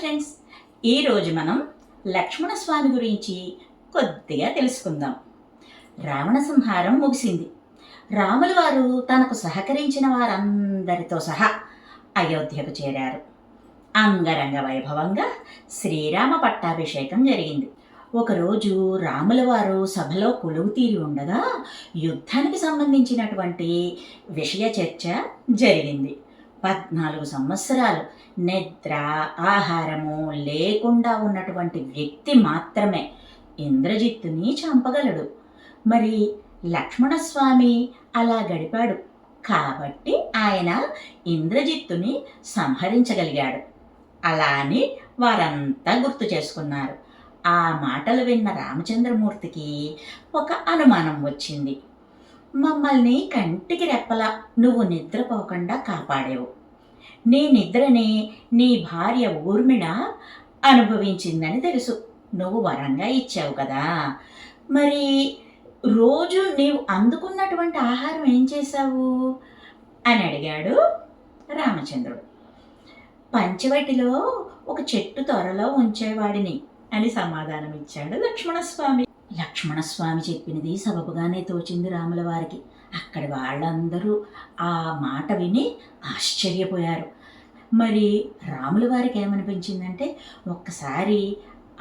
Friends, ఈరోజు మనం లక్ష్మణస్వామి గురించి కొద్దిగా తెలుసుకుందాం. రావణ సంహారం ముగిసింది. రాముల వారు తనకు సహకరించిన వారందరితో సహా అయోధ్యకు చేరారు. అంగరంగ వైభవంగా శ్రీరామ పట్టాభిషేకం జరిగింది. ఒకరోజు రాముల వారు సభలో కొలువు తీరి ఉండగా యుద్ధానికి సంబంధించినటువంటి విషయ చర్చ జరిగింది. 14 సంవత్సరాలు నిద్ర ఆహారము లేకుండా ఉన్నటువంటి వ్యక్తి మాత్రమే ఇంద్రజిత్తుని చంపగలడు. మరి లక్ష్మణస్వామి అలా గడిపాడు కాబట్టి ఆయన ఇంద్రజిత్తుని సంహరించగలిగాడు. అలా అని వారంతా గుర్తు చేసుకున్నారు. ఆ మాటలు విన్న రామచంద్రమూర్తికి ఒక అనుమానం వచ్చింది. మమ్మల్ని కంటికి రెప్పలా నువ్వు నిద్రపోకుండా కాపాడేవు. నీ నిద్రని నీ భార్య ఊర్మిళ అనుభవించిందని తెలుసు. నువ్వు వరంగా ఇచ్చావు కదా. మరి రోజు నీవు అందుకున్నటువంటి ఆహారం ఏం చేశావు అని అడిగాడు రామచంద్రుడు. పంచవటిలో ఒక చెట్టు త్వరలో ఉంచేవాడిని అని సమాధానం ఇచ్చాడు లక్ష్మణస్వామి. లక్ష్మణస్వామి చెప్పినది సబబుగానే తోచింది రాముల వారికి. అక్కడి వాళ్ళందరూ ఆ మాట విని ఆశ్చర్యపోయారు. మరి రాముల వారికి ఏమనిపించిందంటే ఒక్కసారి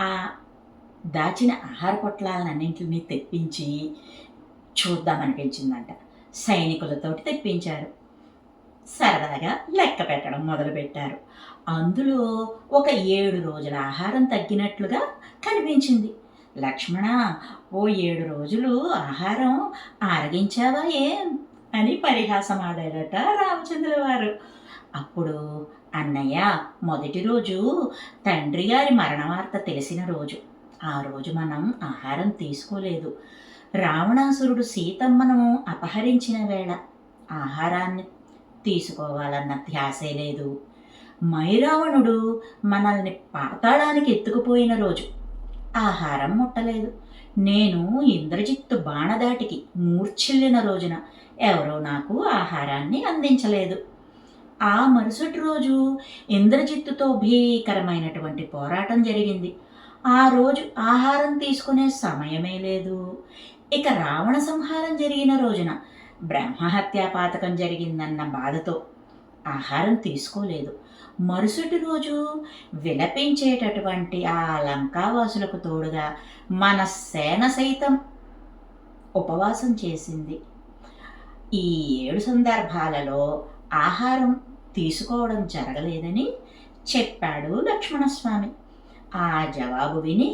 ఆ దాచిన ఆహార పొట్లాలన్నింటినీ తెప్పించి చూద్దామనిపించిందంట. సైనికులతోటి తెప్పించారు. సరదాగా లెక్క పెట్టడం మొదలుపెట్టారు. అందులో ఒక 7 రోజుల ఆహారం తగ్గినట్లుగా కనిపించింది. లక్ష్మణ, ఓ 7 రోజులు ఆహారం ఆరగించావా ఏం అని పరిహాసం ఆడారట రామచంద్రుల వారు. అప్పుడు అన్నయ్య, మొదటి రోజు తండ్రి గారి మరణ వార్త తెలిసిన రోజు. ఆ రోజు మనం ఆహారం తీసుకోలేదు. రావణాసురుడు సీతమ్మను అపహరించిన వేళ ఆహారాన్ని తీసుకోవాలన్న ధ్యాసే లేదు. మైరావణుడు మనల్ని పాతాళానికి ఎత్తుకుపోయిన రోజు ఆహారం ముట్టలేదు. నేను ఇంద్రజిత్తు బాణదాటికి మూర్ఛిల్లిన రోజున ఎవరో నాకు ఆహారాన్ని అందించలేదు. ఆ మరుసటి రోజు ఇంద్రజిత్తుతో భీకరమైనటువంటి పోరాటం జరిగింది. ఆ రోజు ఆహారం తీసుకునే సమయమే లేదు. ఇక రావణ సంహారం జరిగిన రోజున బ్రహ్మహత్యా పాతకం జరిగిందన్న బాధతో ఆహారం తీసుకోలేదు. మరుసటి రోజు విలపించేటటువంటి ఆ లంకావాసులకు తోడుగా మన సేన సైతం ఉపవాసం చేసింది. ఈ 7 సందర్భాలలో ఆహారం తీసుకోవడం జరగలేదని చెప్పాడు లక్ష్మణస్వామి. ఆ జవాబు విని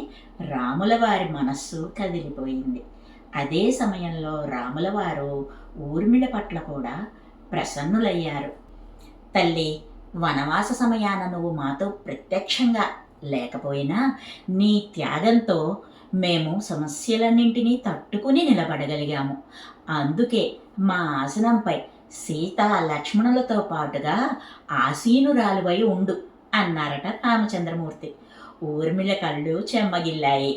రాముల వారి మనస్సు కదిలిపోయింది. అదే సమయంలో రాముల వారు ఊర్మిళ పట్ల కూడా ప్రసన్నులయ్యారు. తల్లి, వనవాస సమయాన నువ్వు మాతో ప్రత్యక్షంగా లేకపోయినా నీ త్యాగంతో మేము సమస్యలన్నింటినీ తట్టుకుని నిలబడగలిగాము. అందుకే మా ఆసనంపై సీతా లక్ష్మణులతో పాటుగా ఆసీనురాలువై ఉండు అన్నారట రామచంద్రమూర్తి. ఊర్మిళ కళ్ళు చెమ్మగిల్లాయి.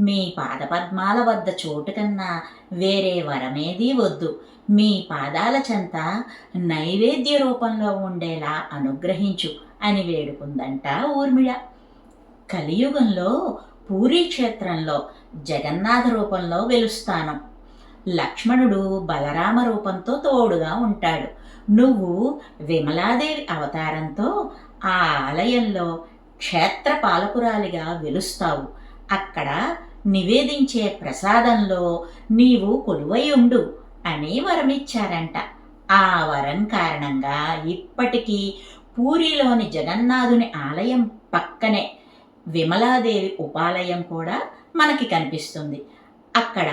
మీ పాదపద్మాల వద్ద చోటు కన్నా వేరే వరమేదీ వద్దు. మీ పాదాల చెంత నైవేద్య రూపంలో ఉండేలా అనుగ్రహించు అని వేడుకుందంట ఊర్మిళ. కలియుగంలో పూరీ క్షేత్రంలో జగన్నాథ రూపంలో వెలుస్తాను. లక్ష్మణుడు బలరామ రూపంతో తోడుగా ఉంటాడు. నువ్వు విమలాదేవి అవతారంతో ఆ ఆలయంలో క్షేత్ర పాలకురాలిగా వెలుస్తావు. అక్కడ నివేదించే ప్రసాదంలో నీవు కొలువై ఉండు అని వరమిచ్చారంట. ఆ వరం కారణంగా ఇప్పటికీ పూరిలోని జగన్నాథుని ఆలయం పక్కనే విమలాదేవి ఉపాలయం కూడా మనకి కనిపిస్తుంది. అక్కడ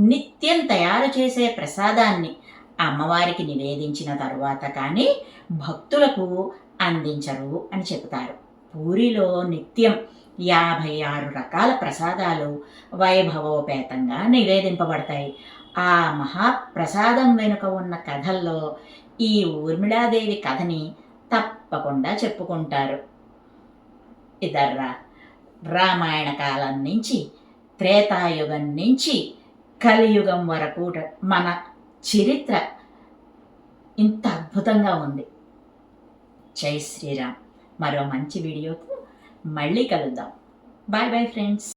నిత్యం తయారు చేసే ప్రసాదాన్ని అమ్మవారికి నివేదించిన తరువాత కానీ భక్తులకు అందించరు అని చెబుతారు. పూరిలో నిత్యం 56 రకాల ప్రసాదాలు వైభవోపేతంగా నివేదింపబడతాయి. ఆ మహాప్రసాదం వెనుక ఉన్న కథల్లో ఈ ఊర్మిళాదేవి కథని తప్పకుండా చెప్పుకుంటారు. ఇదర్రా రామాయణ కాలం నుంచి త్రేతాయుగం నుంచి కలియుగం వరకు మన చరిత్ర ఇంత అద్భుతంగా ఉంది. జై శ్రీరామ్. మరో మంచి వీడియోతో మళ్ళీ కలుద్దాం. Bye bye friends.